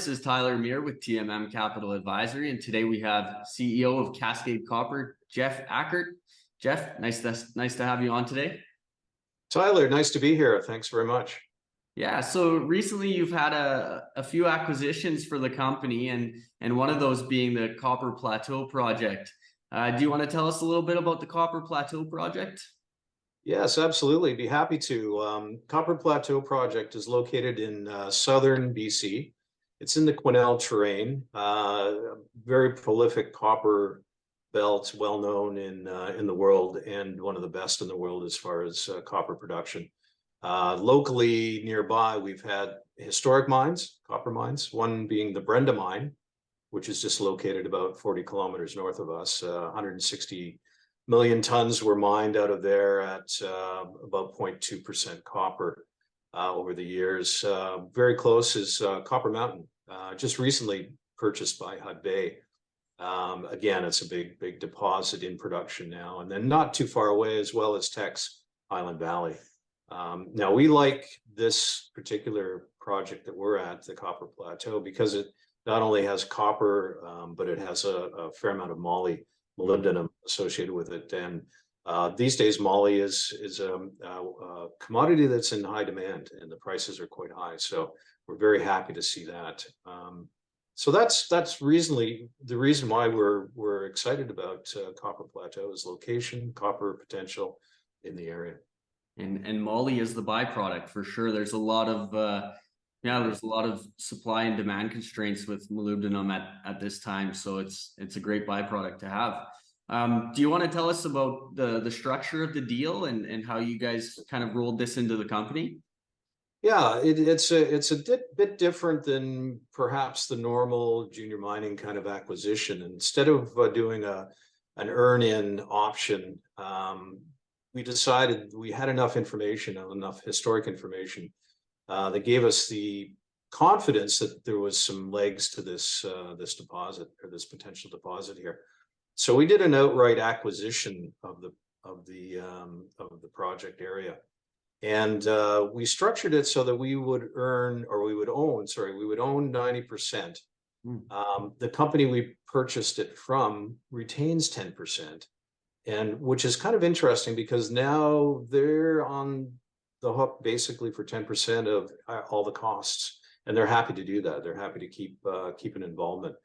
This is Tyler Muir with TMM Capital Advisory, and today we have CEO of Cascade Copper, Jeff Ackert. Jeff, nice to have you on today. Tyler, nice to be here. Thanks very much. Yeah, so recently you've had a few acquisitions for the company, and one of those being the Copper Plateau project. Do you want to tell us a little bit about the Copper Plateau project? Yes, absolutely. Be happy to. Copper Plateau project is located in southern BC. It's in the Quesnellia Terrain, very prolific copper belt, well known in the world, and one of the best in the world as far as copper production. Locally nearby, we've had historic mines, copper mines, one being the Brenda Mine, which is just located about 40 kilometers north of us. 160 million tons were mined out of there at about 0.2% copper over the years. Very close is Copper Mountain, just recently purchased by Hudbay. Again, it's a big deposit in production now. And then not too far away as well as Teck's Highland Valley. Now, we like this particular project that we're at, the Copper Plateau, because it not only has copper, but it has a fair amount of moly, molybdenum associated with it. And these days, moly is a commodity that's in high demand, and the prices are quite high. So we're very happy to see that. So that's reasonably the reason why we're excited about Copper Plateau is location, copper potential in the area. And moly is the byproduct for sure. There's a lot of there's a lot of supply and demand constraints with molybdenum at this time, so it's a great byproduct to have. Do you want to tell us about the structure of the deal and how you guys kind of rolled this into the company? Yeah, it's a bit different than perhaps the normal junior mining kind of acquisition. Instead of doing an earn-in option, we decided we had enough information, enough historic information that gave us the confidence that there was some legs to this deposit or this potential deposit here. So we did an outright acquisition of the project area, and we structured it so that we would own 90%. The company we purchased it from retains 10%. And which is kind of interesting because now they're on the hook basically for 10% of all the costs, and they're happy to do that. They're happy to keep an involvement.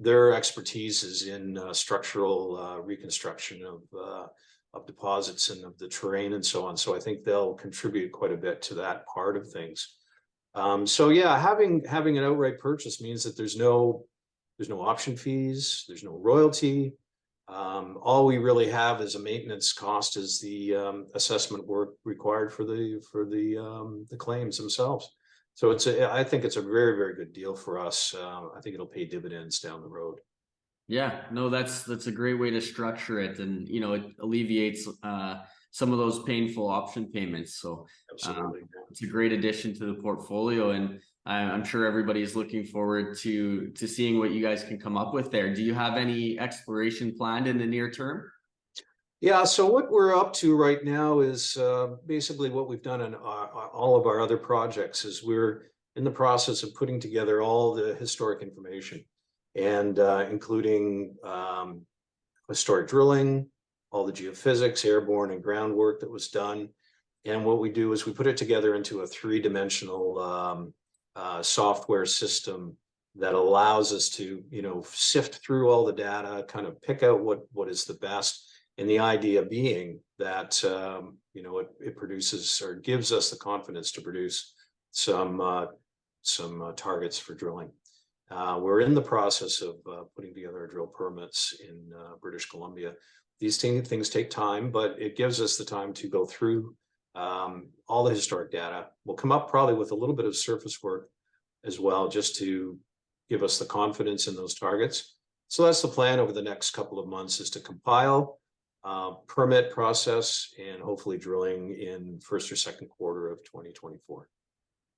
Their expertise is in structural reconstruction of deposits and of the terrain and so on. So I think they'll contribute quite a bit to that part of things. So yeah, having an outright purchase means that there's no option fees, there's no royalty. All we really have is a maintenance cost is the assessment work required for the claims themselves. So I think it's a very good deal for us. I think it'll pay dividends down the road. Yeah, no, that's a great way to structure it, and it alleviates some of those painful option payments. So absolutely, it's a great addition to the portfolio, and I'm sure everybody's looking forward to seeing what you guys can come up with there. Do you have any exploration planned in the near term? Yeah, so what we're up to right now is basically what we've done in all of our other projects is we're in the process of putting together all the historic information, and including historic drilling, all the geophysics, airborne and groundwork that was done. And what we do is we put it together into a three-dimensional software system that allows us to, sift through all the data, kind of pick out what is the best. And the idea being that, it produces or gives us the confidence to produce some targets for drilling. We're in the process of putting together our drill permits in British Columbia. These things take time, but it gives us the time to go through all the historic data. We'll come up probably with a little bit of surface work as well, just to give us the confidence in those targets. So that's the plan over the next couple of months, is to compile, permit process, and hopefully drilling in first or second quarter of 2024.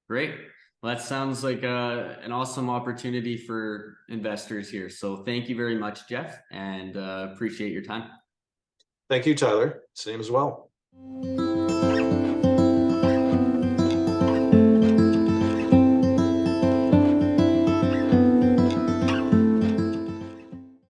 Great. Well, that sounds like an awesome opportunity for investors here. So thank you very much, Jeff, and appreciate your time. Thank you, Tyler. Same as well.